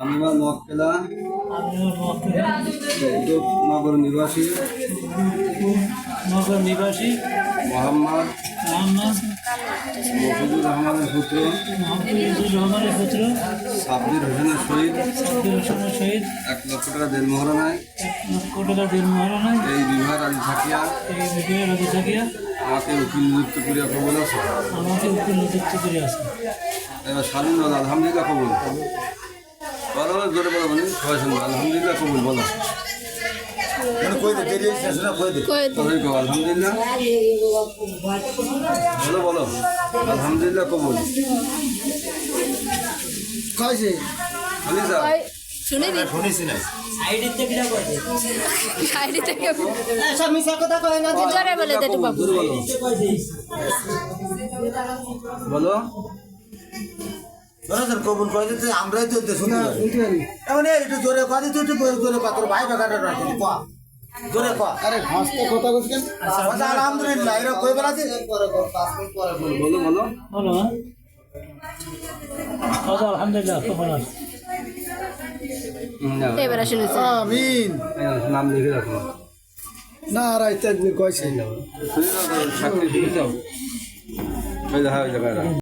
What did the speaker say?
আমিনুল মক্কেলা নগর নিবাসী মোহাম্মদ মফিজুর রহমানের পুত্র সাব্বির হোসেনের শহীদ 1 লক্ষ টাকা দেনমোহরানায় এই বিভাগ আদি থাকিয়া আমাকে উকিল নিযুক্ত করিয়া কবল আছে। এবার স্বাধীন বলো আলহামদুলিল্লাহ কবুল বলো, জোরে বলো বলি সবাই শুনবো আলহামদুলিল্লাহ কবুল বলো, আলহামদুলিল্লাহ বলো বলো আলহামদুলিল্লাহ কবুল শুনেছি না বলো কবুল করে দিতে আমরাই তো শুনে এমন একটু জোরে কথা তুই একটু জোরে কথা তোর ভাই বেকাটা জোরে আরে হাসতে কথা বলছেন আলহামদুলিল্লাহ এরা কই বেড়াচ্ছে বলো বলো আলহামদুলিল্লাহ এবার শুনেছি আমিন নাম লিখে রাখো না রাইতে কইছে সাক্ষী শুনে যাও দেখা